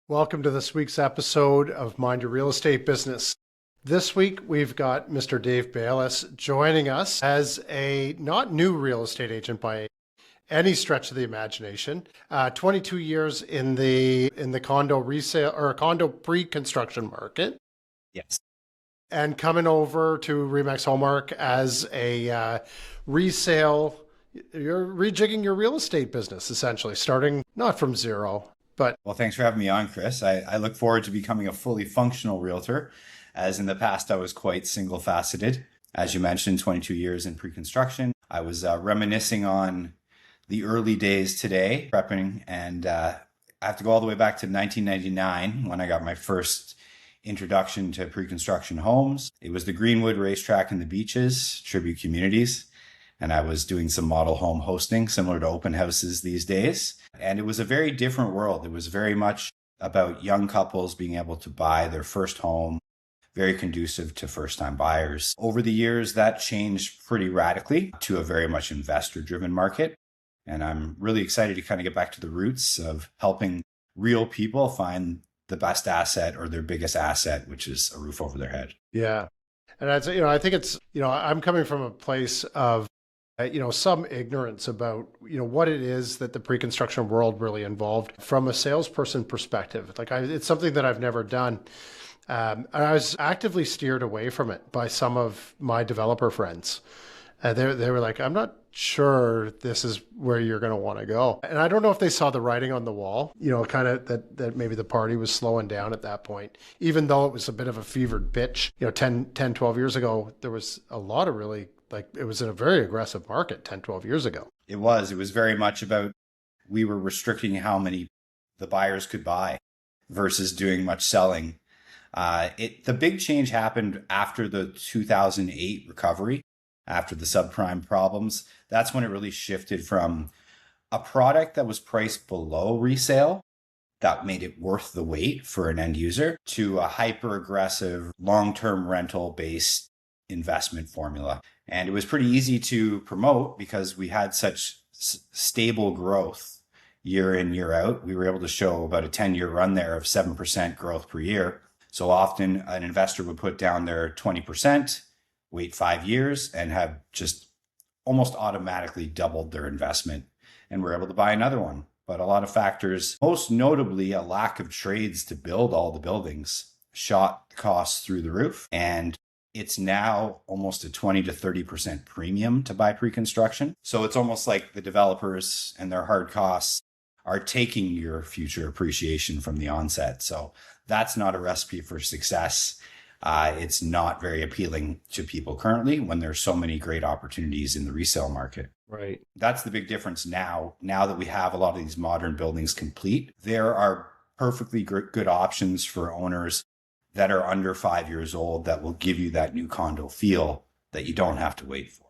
Welcome to this week's episode of Mind Your Real Estate Business. This week, we've got Mr. Dave Bailis joining us as a not new real estate agent by any stretch of the imagination. 22 years in the condo resale or condo pre-construction market, Yes. and coming over to Remax Hallmark as a resale. You're rejigging your real estate business, essentially, starting not from zero, but Well, thanks for having me on, Chris. I look forward to becoming a fully functional realtor, as in the past I was quite single faceted. As you mentioned, 22 years in pre-construction. I was reminiscing on the early days today, prepping, and I have to go all the way back to 1999 when I got my first introduction to pre-construction homes. It was the Greenwood Racetrack and the Beaches, Tribute Communities. And I was doing some model home hosting, similar to open houses these days. And it was a very different world. It was very much about young couples being able to buy their first home, very conducive to first-time buyers. Over the years, that changed pretty radically to a very much investor-driven market. And I'm really excited to kind of get back to the roots of helping real people find the best asset or their biggest asset, which is a roof over their head. yeah. And I think it's, I'm coming from a place of some ignorance about, what it is that the pre-construction world really involved from a salesperson perspective. It's something that I've never done. And I was actively steered away from it by some of my developer friends. They were like, I'm not sure this is where you're going to want to go. And I don't know if they saw the writing on the wall, kind of that maybe the party was slowing down at that point, even though it was a bit of a fevered pitch. 12 years ago, there was a lot of really, it was in a very aggressive market 10, 12 years ago. It was very much about, we were restricting how many the buyers could buy versus doing much selling. The big change happened after the 2008 recovery, after the subprime problems. That's when it really shifted from a product that was priced below resale that made it worth the wait for an end user to a hyper aggressive long-term rental based investment formula. And it was pretty easy to promote because we had such stable growth year in, year out. We were able to show about a 10-year run there of 7% growth per year. So often an investor would put down their 20%, wait 5 years, and have just almost automatically doubled their investment, and were able to buy another one. But a lot of factors, most notably a lack of trades to build all the buildings, shot costs through the roof. And it's now almost a 20 to 30% premium to buy pre-construction. So it's almost like the developers and their hard costs are taking your future appreciation from the onset. So that's not a recipe for success. It's not very appealing to people currently when there's so many great opportunities in the resale market. Right. That's the big difference now. Now that we have a lot of these modern buildings complete, there are perfectly good options for owners that are under 5 years old that will give you that new condo feel that you don't have to wait for.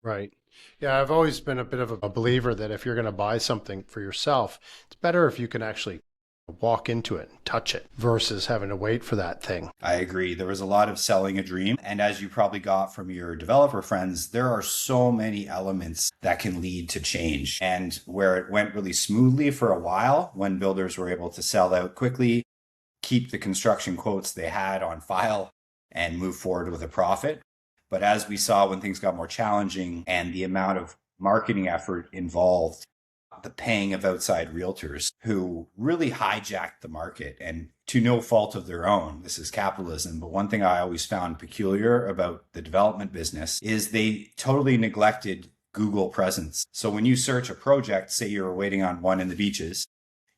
Right. Yeah, I've always been a bit of a believer that if you're going to buy something for yourself, it's better if you can actually walk into it and touch it versus having to wait for that thing. I agree. There was a lot of selling a dream. And as you probably got from your developer friends, there are so many elements that can lead to change. And where it went really smoothly for a while, when builders were able to sell out quickly, keep the construction quotes they had on file, and move forward with a profit. But as we saw when things got more challenging and the amount of marketing effort involved, the paying of outside realtors who really hijacked the market, and to no fault of their own. This is capitalism. But one thing I always found peculiar about the development business is they totally neglected Google presence. So when you search a project, say you're waiting on one in the Beaches,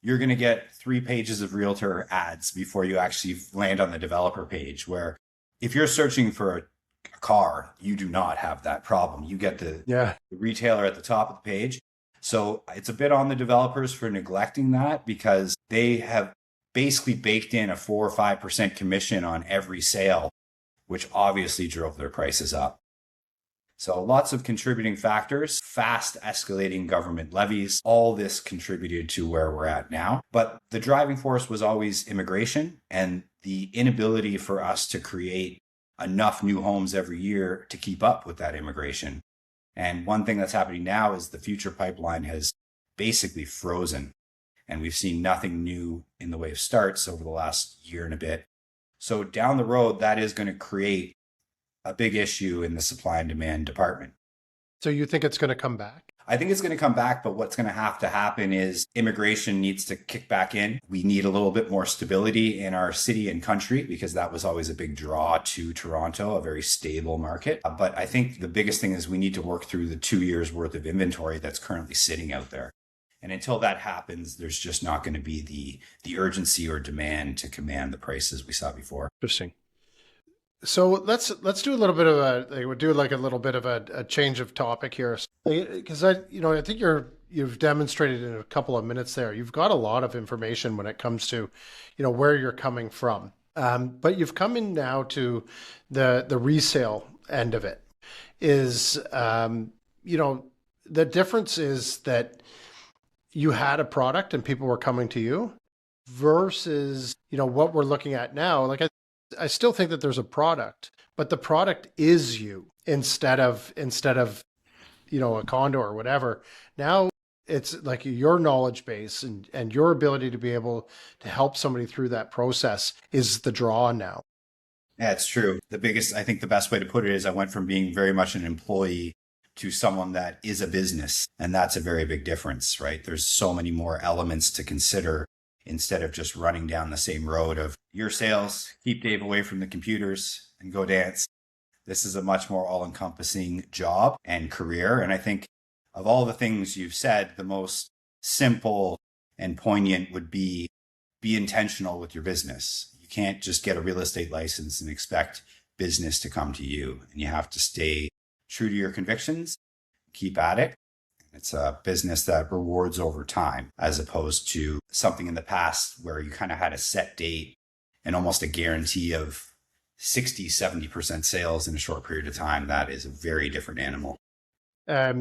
you're going to get 3 pages of realtor ads before you actually land on the developer page, where if you're searching for a car, you do not have that problem. You get the retailer at the top of the page. So it's a bit on the developers for neglecting that, because they have basically baked in a 4 or 5% commission on every sale, which obviously drove their prices up. So lots of contributing factors, fast escalating government levies, all this contributed to where we're at now. But the driving force was always immigration and the inability for us to create enough new homes every year to keep up with that immigration. And one thing that's happening now is the future pipeline has basically frozen. And we've seen nothing new in the way of starts over the last year and a bit. So down the road, that is going to create a big issue in the supply and demand department. So you think it's going to come back? I think it's going to come back, but what's going to have to happen is immigration needs to kick back in. We need a little bit more stability in our city and country because that was always a big draw to Toronto, a very stable market. But I think the biggest thing is we need to work through the 2 years worth of inventory that's currently sitting out there. And until that happens, there's just not going to be the urgency or demand to command the prices we saw before. Interesting. So let's do a little bit of a change of topic here, because I think you've demonstrated in a couple of minutes there you've got a lot of information when it comes to where you're coming from, but you've come in now to the resale end of it. Is the difference is that you had a product and people were coming to you versus what we're looking at now. Like I still think that there's a product, but the product is you instead of a condo or whatever. Now it's like your knowledge base and your ability to be able to help somebody through that process is the draw now. Yeah, it's true. I think the best way to put it is I went from being very much an employee to someone that is a business. And that's a very big difference, right? There's so many more elements to consider instead of just running down the same road of your sales, keep Dave away from the computers and go dance. This is a much more all-encompassing job and career. And I think of all the things you've said, the most simple and poignant would be intentional with your business. You can't just get a real estate license and expect business to come to you. And you have to stay true to your convictions, keep at it. It's a business that rewards over time, as opposed to something in the past where you kind of had a set date and almost a guarantee of 60-70% sales in a short period of time. That is a very different animal. I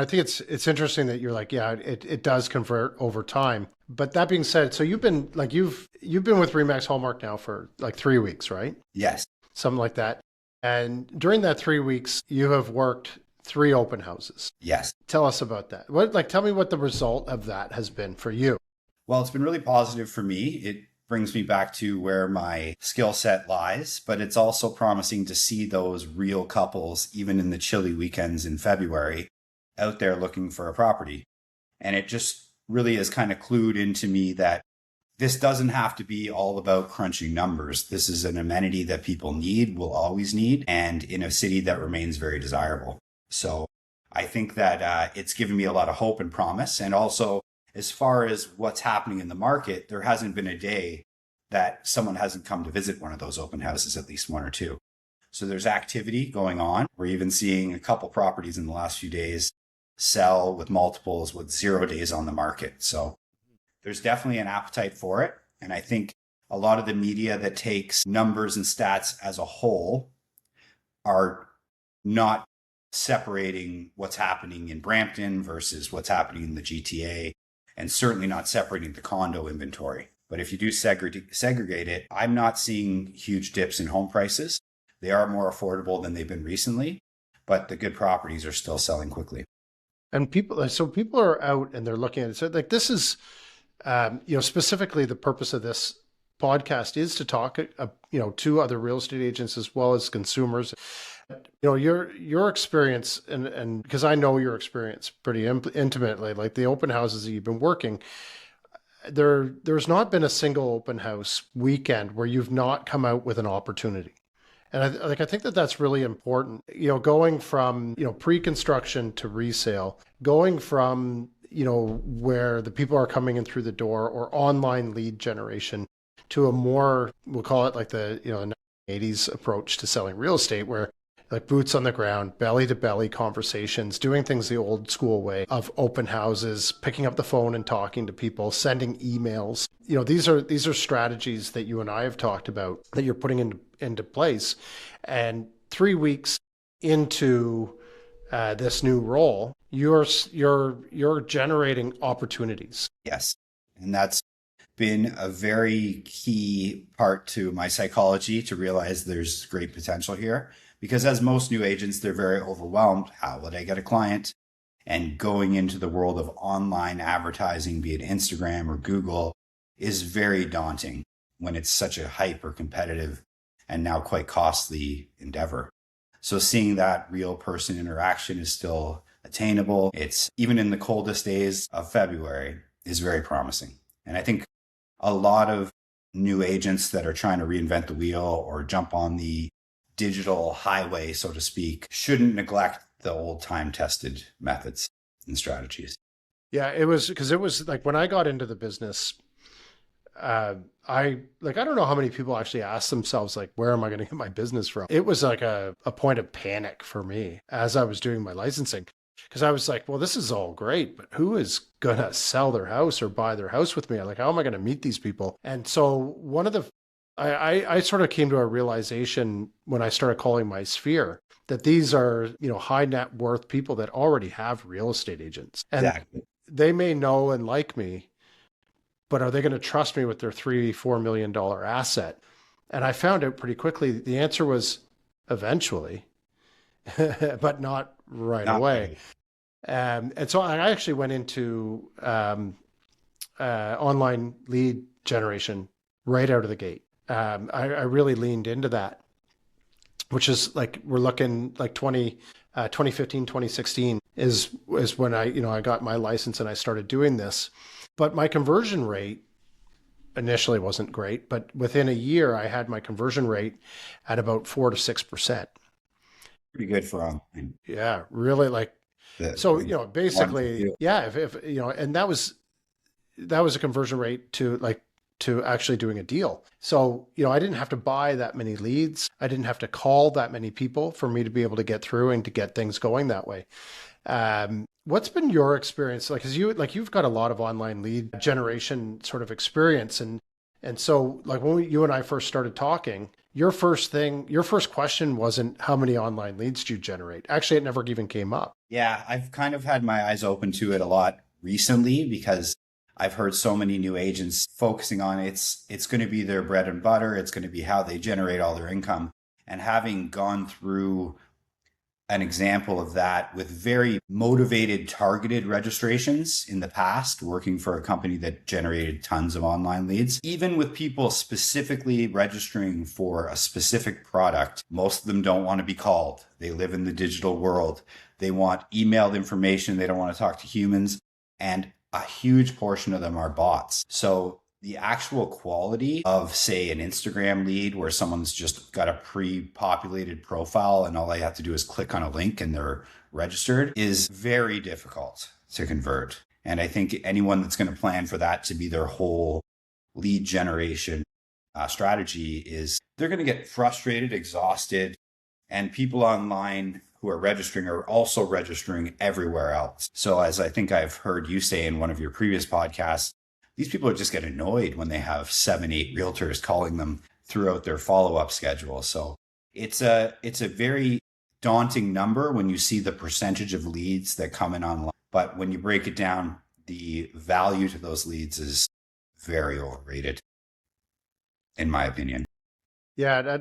think it's interesting that you're like, yeah, it does convert over time. But that being said, so you've been with Remax Hallmark now for like 3 weeks, right? Yes. Something like that. And during that 3 weeks, you have worked 3 open houses. Yes. Tell us about that. Tell me what the result of that has been for you. Well, it's been really positive for me. It brings me back to where my skill set lies, but it's also promising to see those real couples, even in the chilly weekends in February, out there looking for a property. And it just really has kind of clued into me that this doesn't have to be all about crunching numbers. This is an amenity that people need, will always need, and in a city that remains very desirable. So I think that it's given me a lot of hope and promise. And also, as far as what's happening in the market, there hasn't been a day that someone hasn't come to visit one of those open houses, at least one or two. So there's activity going on. We're even seeing a couple properties in the last few days sell with multiples with 0 days on the market. So there's definitely an appetite for it. And I think a lot of the media that takes numbers and stats as a whole are not separating what's happening in Brampton versus what's happening in the GTA, and certainly not separating the condo inventory. But if you do segregate it, I'm not seeing huge dips in home prices. They are more affordable than they've been recently, but the good properties are still selling quickly. And people are out and they're looking at it. So like this is, specifically the purpose of this podcast is to talk, to other real estate agents as well as consumers. Your experience, and because I know your experience pretty intimately, like the open houses that you've been working, there's not been a single open house weekend where you've not come out with an opportunity. And I think that that's really important, going from, pre-construction to resale, going from, where the people are coming in through the door or online lead generation to a more, we'll call it like the 80s approach to selling real estate, where like boots on the ground, belly to belly conversations, doing things the old school way of open houses, picking up the phone and talking to people, sending emails. These are strategies that you and I have talked about that you're putting into place. And 3 weeks into this new role, you're generating opportunities. Yes. And that's been a very key part to my psychology to realize there's great potential here. Because as most new agents, they're very overwhelmed. How would I get a client? and going into the world of online advertising, be it Instagram or Google, is very daunting when it's such a hyper competitive and now quite costly endeavor. So seeing that real person interaction is still attainable. It's even in the coldest days of February is very promising. And I think a lot of new agents that are trying to reinvent the wheel or jump on the digital highway, so to speak, shouldn't neglect the old time tested methods and strategies. Yeah, it was like when I got into the business, I don't know how many people actually ask themselves like, where am I going to get my business from? It was like a point of panic for me as I was doing my licensing. Because I was like, well, this is all great, but who is going to sell their house or buy their house with me? Like, how am I going to meet these people? And so I sort of came to a realization when I started calling my sphere that these are, high net worth people that already have real estate agents. And Exactly. they may know and like me, but are they going to trust me with their $3-4 million asset? And I found out pretty quickly the answer was eventually, but not right Not away. really. And so I actually went into online lead generation right out of the gate. I really leaned into that, which is like we're looking like 2015, 2016 is when I got my license and I started doing this. But my conversion rate initially wasn't great, but within a year I had my conversion rate at about 4 to 6%. Pretty good for online. Yeah, really like The, so, the one to basically, do. yeah, if and that was a conversion rate to actually doing a deal. So, I didn't have to buy that many leads. I didn't have to call that many people for me to be able to get through and to get things going that way. What's been your experience? Like, you've got a lot of online lead generation sort of experience. And so like when you and I first started talking, your first question wasn't how many online leads do you generate? Actually, it never even came up. Yeah, I've kind of had my eyes open to it a lot recently because I've heard so many new agents focusing on it's going to be their bread and butter. It's going to be how they generate all their income. And having gone through an example of that with very motivated, targeted registrations in the past, working for a company that generated tons of online leads. Even with people specifically registering for a specific product, most of them don't want to be called. They live in the digital world. They want emailed information. They don't want to talk to humans. And a huge portion of them are bots. So the actual quality of, say, an Instagram lead where someone's just got a pre-populated profile and all they have to do is click on a link and they're registered is very difficult to convert. And I think anyone that's going to plan for that to be their whole lead generation strategy is they're going to get frustrated, exhausted, and people online who are registering are also registering everywhere else. So as I think I've heard you say in one of your previous podcasts, these people just get annoyed when they have 7, 8 realtors calling them throughout their follow-up schedule. So it's a very daunting number when you see the percentage of leads that come in online. But when you break it down, the value to those leads is very overrated, in my opinion. Yeah,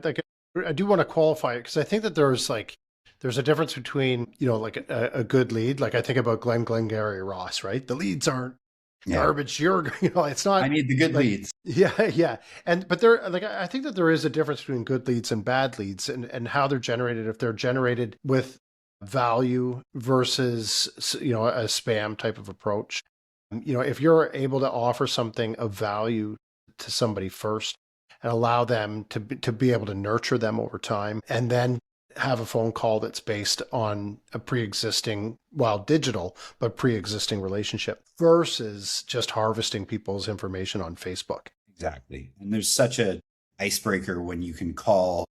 I do want to qualify it because I think that there's a difference between, like a good lead. Like I think about Glengarry Ross, right? The leads aren't Yeah. garbage. It's I not need the good like, leads. yeah, yeah. But there, like, I think that there is a difference between good leads and bad leads and how they're generated. If they're generated with value versus, a spam type of approach. If you're able to offer something of value to somebody first and allow them to be able to nurture them over time and then have a phone call that's based on a pre-existing, while digital, but pre-existing relationship versus just harvesting people's information on Facebook. Exactly. And there's such a icebreaker when you can call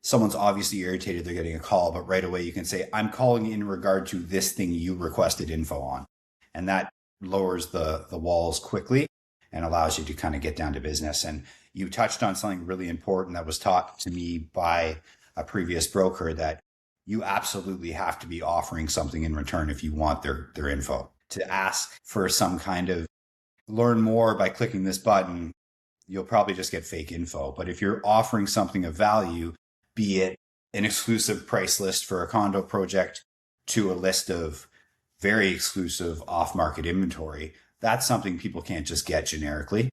someone's obviously irritated they're getting a call, but right away you can say, I'm calling in regard to this thing you requested info on. And that lowers the walls quickly and allows you to kind of get down to business. And you touched on something really important that was taught to me by a previous broker, that you absolutely have to be offering something in return if you want their info. To ask for some kind of learn more by clicking this button, you'll probably just get fake info. But if you're offering something of value, be it an exclusive price list for a condo project to a list of very exclusive off-market inventory, that's something people can't just get generically.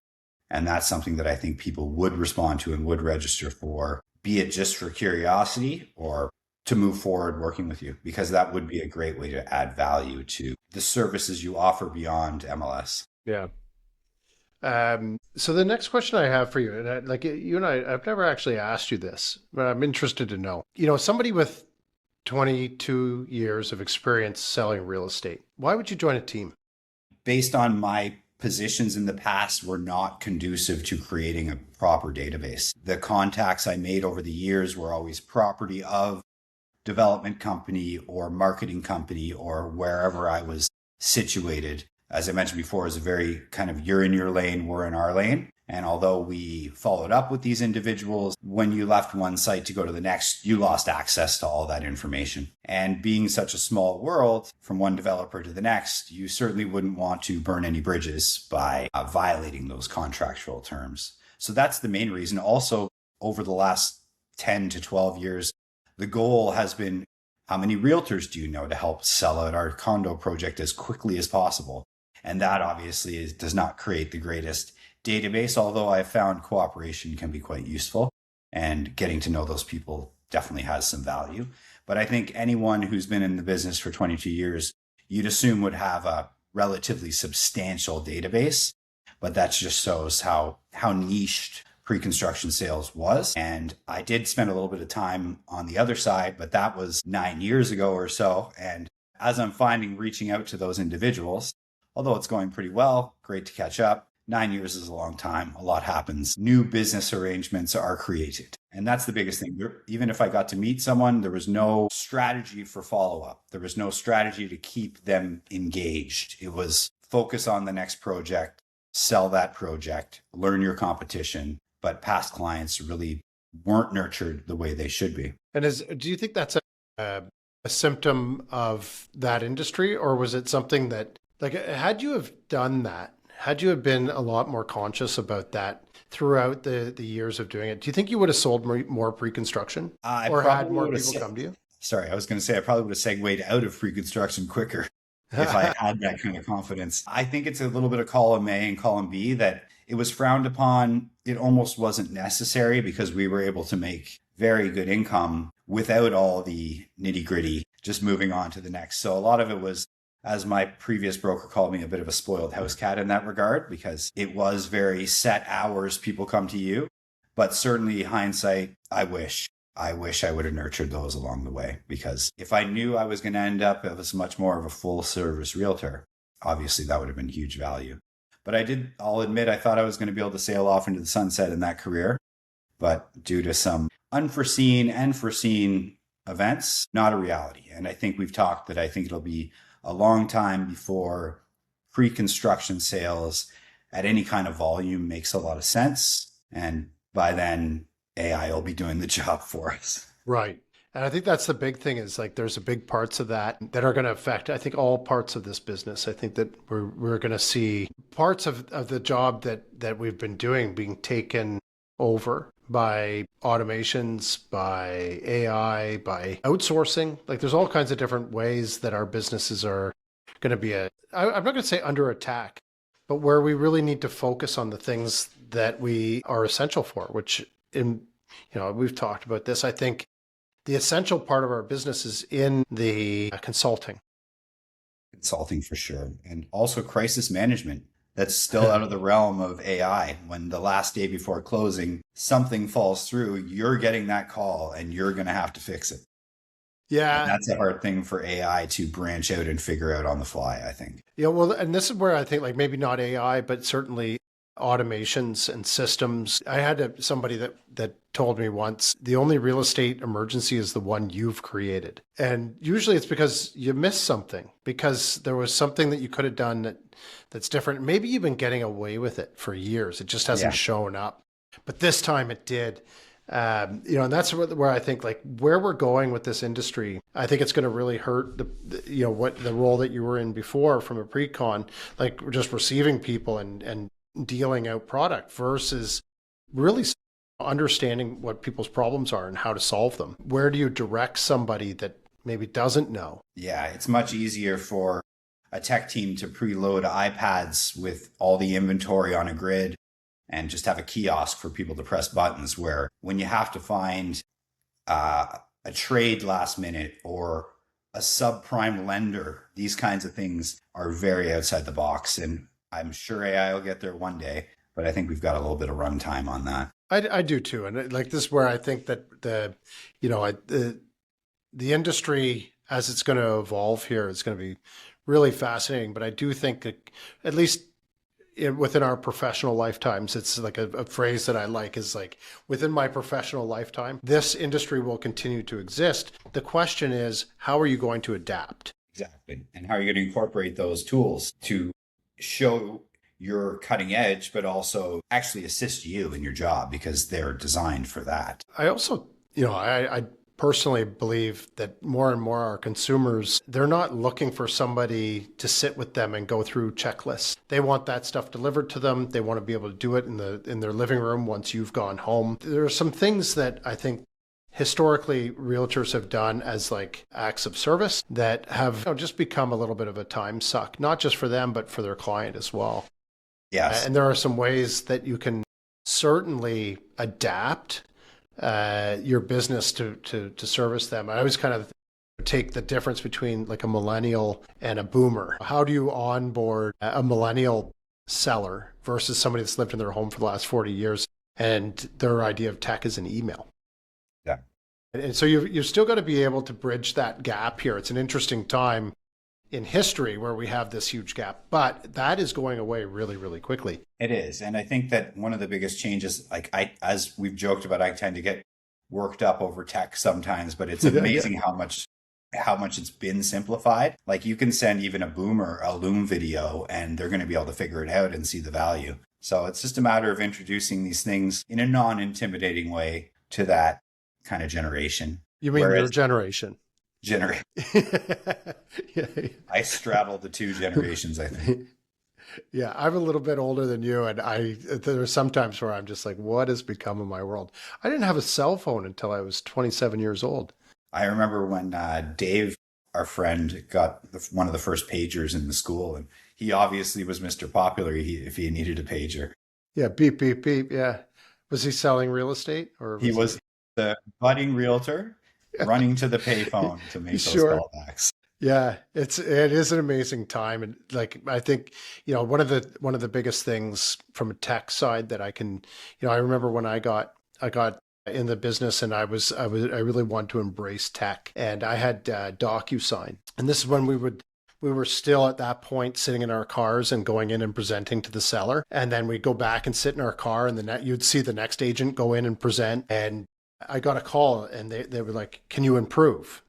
And that's something that I think people would respond to and would register for, be it just for curiosity or to move forward working with you, because that would be a great way to add value to the services you offer beyond MLS. Yeah. So the next question I have for you, and like you and I've never actually asked you this, but I'm interested to know. Somebody with 22 years of experience selling real estate, why would you join a team? Based on my positions in the past were not conducive to creating a proper database. The contacts I made over the years were always property of development company or marketing company or wherever I was situated. As I mentioned before, is a very kind of you're in your lane, we're in our lane. And although we followed up with these individuals, when you left one site to go to the next, you lost access to all that information. And being such a small world from one developer to the next, you certainly wouldn't want to burn any bridges by violating those contractual terms. So that's the main reason. Also, over the last 10 to 12 years, the goal has been, how many realtors do you know to help sell out our condo project as quickly as possible? And that obviously does not create the greatest database, although I found cooperation can be quite useful and getting to know those people definitely has some value. But I think anyone who's been in the business for 22 years, you'd assume would have a relatively substantial database, but that just shows how niched pre-construction sales was. And I did spend a little bit of time on the other side, but that was 9 years ago or so. And as I'm finding reaching out to those individuals, although it's going pretty well, great to catch up. 9 years is a long time. A lot happens. New business arrangements are created. And that's the biggest thing. Even if I got to meet someone, there was no strategy for follow-up. There was no strategy to keep them engaged. It was focus on the next project, sell that project, learn your competition. But past clients really weren't nurtured the way they should be. And do you think that's a symptom of that industry, or was it something that, like, had you have done that, had you have been a lot more conscious about that throughout the years of doing it, do you think you would have sold more pre-construction or had more people come to you? Sorry, I was going to say I probably would have segued out of pre-construction quicker if I had that kind of confidence. I think it's a little bit of column A and column B that it was frowned upon. It almost wasn't necessary because we were able to make very good income without all the nitty gritty, just moving on to the next. So a lot of it was, as my previous broker called me, a bit of a spoiled house cat in that regard, because it was very set hours people come to you. But certainly hindsight, I wish I would have nurtured those along the way, because if I knew I was going to end up as much more of a full service realtor, obviously that would have been huge value. But I'll admit, I thought I was going to be able to sail off into the sunset in that career. But due to some unforeseen and foreseen events, not a reality. And I think we've talked that I think it'll be a long time before pre-construction sales at any kind of volume makes a lot of sense. And by then, AI will be doing the job for us. Right. And I think that's the big thing, is like there's a big parts of that are going to affect, I think, all parts of this business. I think that we're going to see parts of the job that we've been doing being taken over by automations, by AI, by outsourcing. Like there's all kinds of different ways that our businesses are going to be I'm not going to say under attack, but where we really need to focus on the things that we are essential for, which we've talked about this. I think the essential part of our business is in the consulting. Consulting for sure. And also crisis management. That's still out of the realm of AI. When the last day before closing, something falls through, you're getting that call and you're going to have to fix it. Yeah. And that's a hard thing for AI to branch out and figure out on the fly, I think. Yeah, well, and this is where I think, like, maybe not AI, but certainly automations and systems. I had somebody that told me once, the only real estate emergency is the one you've created. And usually it's because you missed something, because there was something that you could have done that's different. Maybe you've been getting away with it for years. It just hasn't shown up. But this time it did. And that's where I think, like, where we're going with this industry, I think it's going to really hurt what the role that you were in before from a pre-con, like just receiving people and dealing out product versus really understanding what people's problems are and how to solve them. Where do you direct somebody that maybe doesn't know? Yeah, it's much easier for a tech team to preload iPads with all the inventory on a grid and just have a kiosk for people to press buttons, where when you have to find a trade last minute or a subprime lender, these kinds of things are very outside the box. And I'm sure AI will get there one day, but I think we've got a little bit of runtime on that. I do too. And like this is where I think that the industry, as it's going to evolve here, is going to be really fascinating. But I do think that at least within our professional lifetimes, it's like a phrase that I like is like, within my professional lifetime, this industry will continue to exist. The question is, how are you going to adapt? Exactly. And how are you going to incorporate those tools to show your cutting edge, but also actually assist you in your job, because they're designed for that. I also, I personally believe that more and more our consumers, they're not looking for somebody to sit with them and go through checklists. They want that stuff delivered to them. They want to be able to do it in their living room once you've gone home. There are some things that I think historically realtors have done as like acts of service that have just become a little bit of a time suck, not just for them, but for their client as well. Yes. And there are some ways that you can certainly adapt your business to service them. I always kind of take the difference between like a millennial and a boomer. How do you onboard a millennial seller versus somebody that's lived in their home for the last 40 years and their idea of tech is an email? Yeah. And so you've still got to be able to bridge that gap here. It's an interesting time in history where we have this huge gap, but that is going away really, really quickly. It is. And I think that one of the biggest changes, as we've joked about, I tend to get worked up over tech sometimes, but it's amazing how much it's been simplified. Like you can send even a boomer a Loom video and they're going to be able to figure it out and see the value. So it's just a matter of introducing these things in a non-intimidating way to that kind of generation. You mean your generation? Yeah. I straddle the two generations, I think. Yeah, I'm a little bit older than you, and there are some times where I'm just like, what has become of my world? I didn't have a cell phone until I was 27 years old. I remember when Dave, our friend, got one of the first pagers in the school, and he obviously was Mr. Popular if he needed a pager. Yeah, beep, beep, beep, yeah. Was he selling real estate? Or he was the budding realtor running to the payphone to make those callbacks. Yeah, it is an amazing time, and like I think one of the biggest things from a tech side that I can I remember when I got in the business and I really wanted to embrace tech, and I had DocuSign, and this is when we were still at that point sitting in our cars and going in and presenting to the seller, and then we'd go back and sit in our car, and you'd see the next agent go in and present, and I got a call and they were like, can you improve?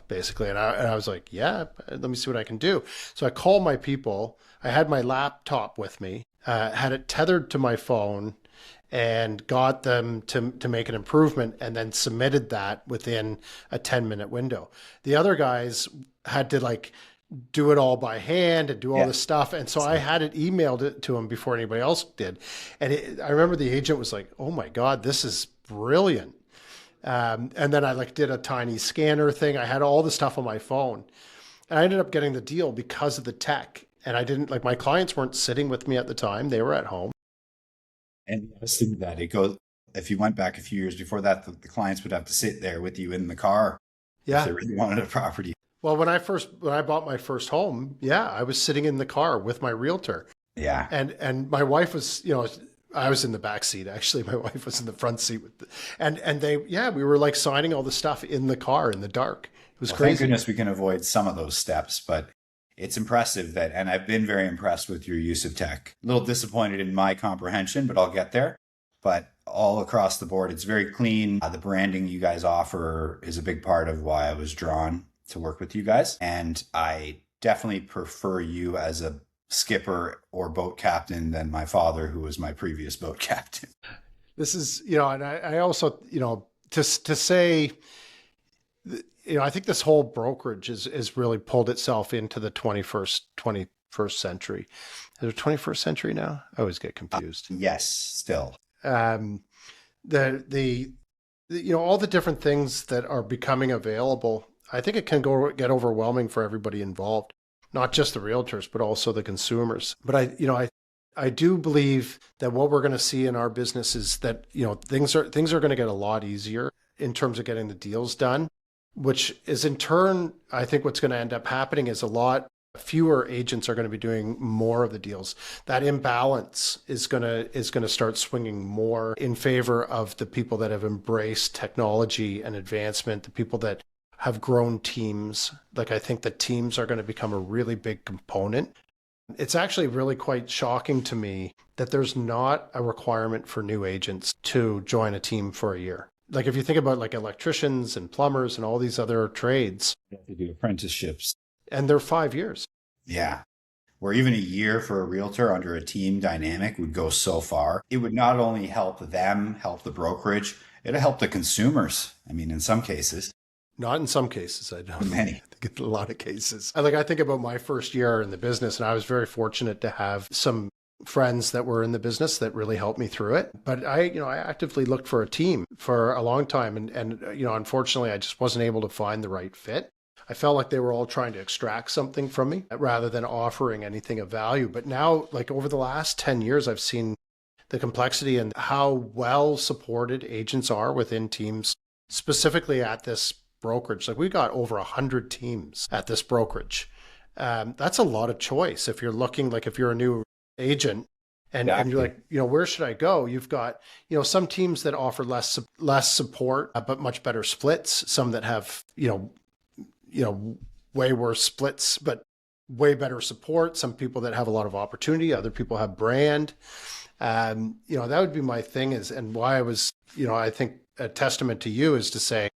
Basically. And I was like, yeah, let me see what I can do. So I called my people. I had my laptop with me, had it tethered to my phone, and got them to make an improvement, and then submitted that within a 10-minute window. The other guys had to like do it all by hand and do all this stuff. And so I had it emailed to them before anybody else did. And I remember the agent was like, oh my God, this is brilliant. And then I did a tiny scanner thing. I had all the stuff on my phone, and I ended up getting the deal because of the tech. And I didn't my clients weren't sitting with me at the time. They were at home. And I was thinking that if you went back a few years before that, the clients would have to sit there with you in the car. Yeah. If they really wanted a property. Well, when I bought my first home, I was sitting in the car with my realtor. Yeah. And my wife was, I was in the back seat. Actually, my wife was in the front seat we were like signing all the stuff in the car in the dark. It was crazy. Thank goodness we can avoid some of those steps, but it's impressive and I've been very impressed with your use of tech. A little disappointed in my comprehension, but I'll get there. But all across the board, it's very clean. The branding you guys offer is a big part of why I was drawn to work with you guys. And I definitely prefer you as a skipper or boat captain than my father, who was my previous boat captain. This is, and I also, to say, I think this whole brokerage is really pulled itself into the 21st century. Is it 21st century now? I always get confused. Yes, still. All the different things that are becoming available, I think it can get overwhelming for everybody involved. not just the realtors, but also the consumers. But I do believe that what we're going to see in our business is that, things are going to get a lot easier in terms of getting the deals done, which is in turn, I think what's going to end up happening is a lot fewer agents are going to be doing more of the deals. That imbalance is going to start swinging more in favor of the people that have embraced technology and advancement, the people that have grown teams. Like, I think the teams are going to become a really big component. It's actually really quite shocking to me that there's not a requirement for new agents to join a team for a year. Like, if you think about like electricians and plumbers and all these other trades, You have to do apprenticeships. and they're 5 years. Yeah. Where even a year for a realtor under a team dynamic would go so far. It would not only help them, help the brokerage, it'll help the consumers. I mean, in some cases, Not in some cases, I don't. many. I think in a lot of cases. I think about my first year in the business, and I was very fortunate to have some friends that were in the business that really helped me through it. But I actively looked for a team for a long time, and unfortunately, I just wasn't able to find the right fit. I felt like they were all trying to extract something from me rather than offering anything of value. But now, like over the last 10 years, I've seen the complexity and how well supported agents are within teams, specifically at this brokerage. Like, we got over 100 teams at this brokerage. That's a lot of choice. If you're looking, like if you're a new agent and you're like, where should I go? You've got, some teams that offer less support, but much better splits. Some that have, way worse splits, but way better support. Some people that have a lot of opportunity. Other people have brand. That would be my thing and why I was, I think a testament to you is to say,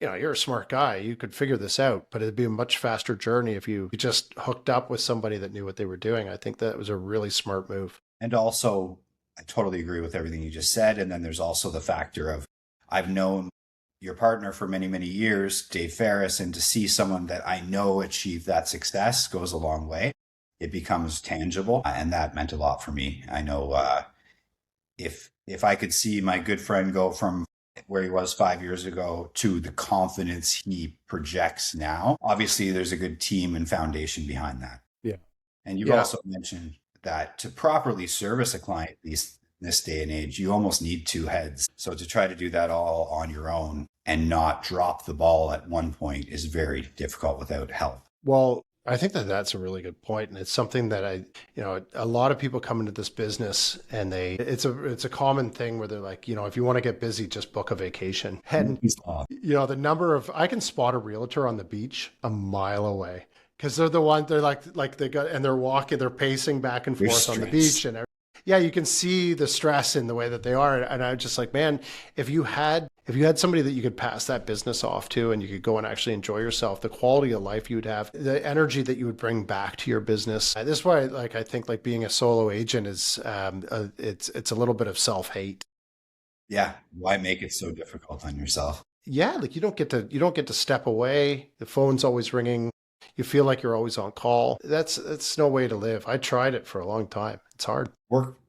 you're a smart guy. You could figure this out, but it'd be a much faster journey if you just hooked up with somebody that knew what they were doing. I think that was a really smart move. And also, I totally agree with everything you just said. And then there's also the factor of I've known your partner for many, many years, Dave Ferris, and to see someone that I know achieve that success goes a long way. It becomes tangible. And that meant a lot for me. I know if I could see my good friend go from where he was 5 years ago to the confidence he projects now, obviously there's a good team and foundation behind that. Yeah. And you've also mentioned that to properly service a client, at least in this day and age, you almost need two heads. So to try to do that all on your own and not drop the ball at one point is very difficult without help. Well, I think that that's a really good point, and it's something that a lot of people come into this business and it's a common thing where they're like, if you want to get busy, just book a vacation. And the number of I can spot a realtor on the beach a mile away because they're like they got and they're walking, they're pacing back and forth on the beach and yeah, you can see the stress in the way that they are. And I'm just like, man, if you had somebody that you could pass that business off to and you could go and actually enjoy yourself, the quality of life you would have, the energy that you would bring back to your business. This is why, I think being a solo agent is, it's a little bit of self-hate. Yeah. Why make it so difficult on yourself? Yeah. You don't get to step away. The phone's always ringing. You feel like you're always on call. That's no way to live. I tried it for a long time. It's hard.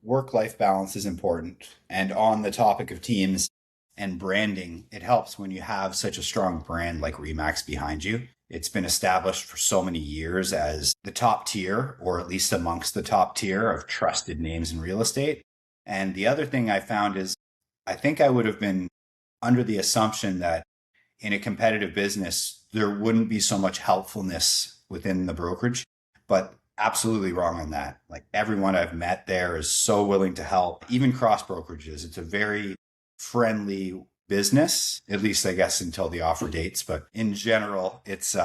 Work-life balance is important. And on the topic of teams and branding, it helps when you have such a strong brand like Remax behind you. It's been established for so many years as the top tier, or at least amongst the top tier of trusted names in real estate. And the other thing I found is I think I would have been under the assumption that in a competitive business, there wouldn't be so much helpfulness within the brokerage, but absolutely wrong on that. Like, everyone I've met there is so willing to help, even cross brokerages. It's a very friendly business, at least I guess until the offer dates. But in general, it's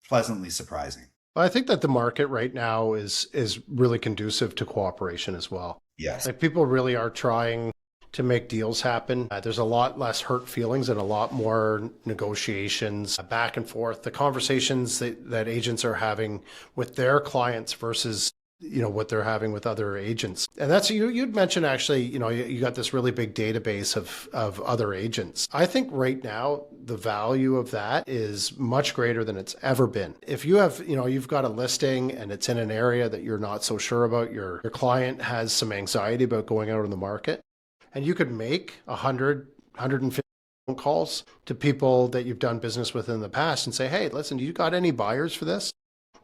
pleasantly surprising. Well, I think that the market right now is really conducive to cooperation as well. Yes. People really are trying to make deals happen. There's a lot less hurt feelings and a lot more negotiations back and forth. The conversations that agents are having with their clients versus what they're having with other agents. And that's, you'd mentioned actually, you got this really big database of other agents. I think right now, the value of that is much greater than it's ever been. If you have, you've got a listing and it's in an area that you're not so sure about, your client has some anxiety about going out on the market, and you could make 100, 150 phone calls to people that you've done business with in the past and say, hey, listen, you got any buyers for this?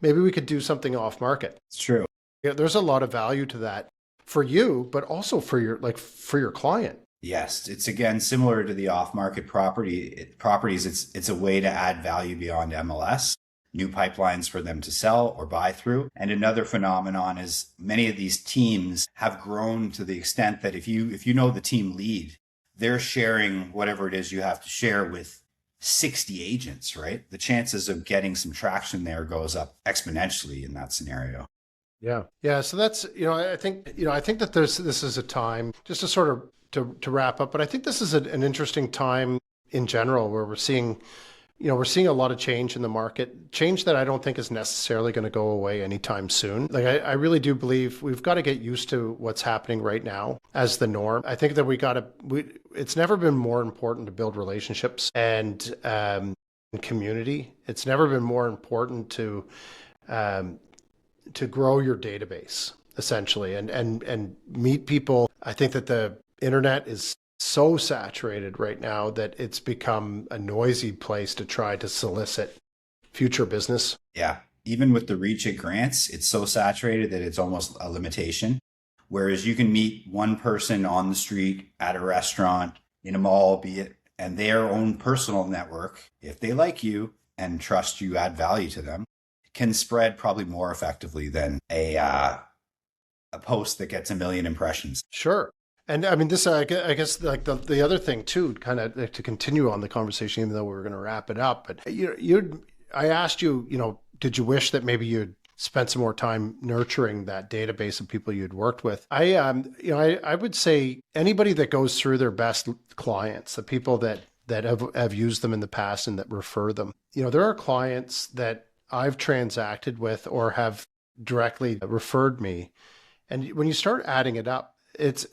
maybe we could do something off market. It's true. Yeah, there's a lot of value to that for you, but also for your client. Yes, it's again similar to the off-market properties. It's a way to add value beyond MLS, new pipelines for them to sell or buy through. And another phenomenon is many of these teams have grown to the extent that if you know the team lead, they're sharing whatever it is you have to share with 60 agents, right? The chances of getting some traction there goes up exponentially in that scenario. Yeah. Yeah. So that's, I think, that this is a time just to sort of to wrap up, but I think this is an interesting time in general where we're seeing a lot of change in the market, change that I don't think is necessarily going to go away anytime soon. Like I really do believe we've got to get used to what's happening right now as the norm. I think that it's never been more important to build relationships and community. It's never been more important to grow your database essentially and meet people. I think that the internet is so saturated right now that it's become a noisy place to try to solicit future business. Yeah. Even with the reach it grants, it's so saturated that it's almost a limitation. Whereas you can meet one person on the street, at a restaurant, in a mall, be it, and their own personal network, if they like you and trust you, add value to them, can spread probably more effectively than a post that gets 1 million impressions. Sure. And I mean, this, I guess, like the other thing too, kind of to continue on the conversation, even though we were going to wrap it up, but I asked you, did you wish that maybe you'd spent some more time nurturing that database of people you'd worked with? I would say anybody that goes through their best clients, the people that have used them in the past and that refer them, there are clients that I've transacted with or have directly referred me. And when you start adding it up, it's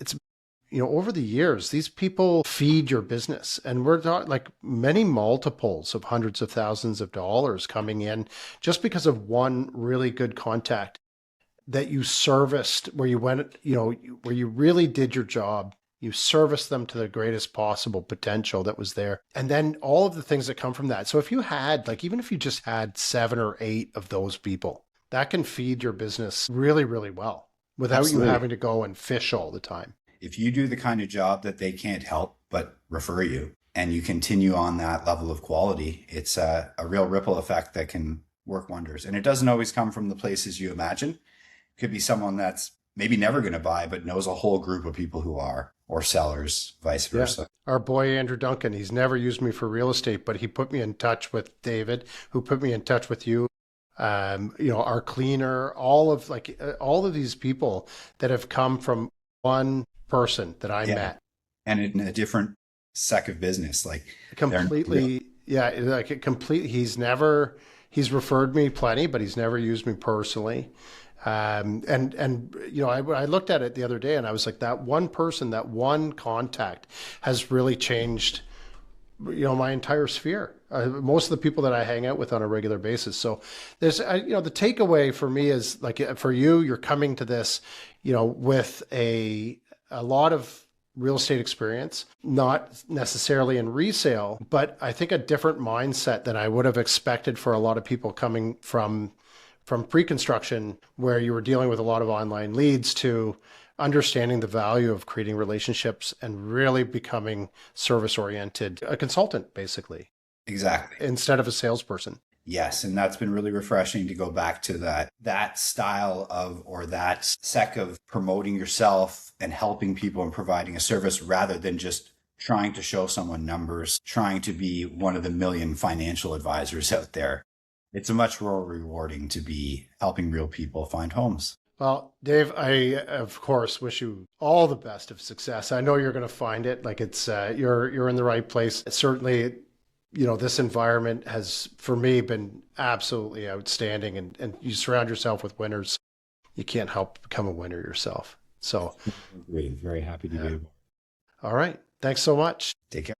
over the years, these people feed your business, and we're talking like many multiples of hundreds of thousands of dollars coming in just because of one really good contact that you serviced, where you went, where you really did your job. You serviced them to the greatest possible potential that was there. And then all of the things that come from that. So if you had, even if you just had 7 or 8 of those people, that can feed your business really, really well without Absolutely. You having to go and fish all the time. If you do the kind of job that they can't help but refer you, and you continue on that level of quality, it's a real ripple effect that can work wonders. And it doesn't always come from the places you imagine. It could be someone that's maybe never going to buy, but knows a whole group of people who are, or sellers, vice versa. Yeah. Our boy, Andrew Duncan, he's never used me for real estate, but he put me in touch with David, who put me in touch with you. Our cleaner, all of these people that have come from one person that I met. And in a different sec of business, completely. He's referred me plenty, but he's never used me personally. I looked at it the other day and I was like, that one person, that one contact has really changed, my entire sphere. Most of the people that I hang out with on a regular basis. So there's, the takeaway for me is for you, you're coming to this, with a lot of real estate experience, not necessarily in resale, but I think a different mindset than I would have expected for a lot of people coming from pre-construction, where you were dealing with a lot of online leads, to understanding the value of creating relationships and really becoming service-oriented, a consultant, basically. Exactly. Instead of a salesperson. Yes, and that's been really refreshing to go back to that style of, or that sec of promoting yourself and helping people and providing a service, rather than just trying to show someone numbers, trying to be one of the million financial advisors out there. It's much more rewarding to be helping real people find homes. Well, Dave, I, of course, wish you all the best of success. I know you're going to find it. It's you're in the right place. Certainly, this environment has, for me, been absolutely outstanding, and you surround yourself with winners. You can't help become a winner yourself. So, very happy to be able. All right. Thanks so much. Take care.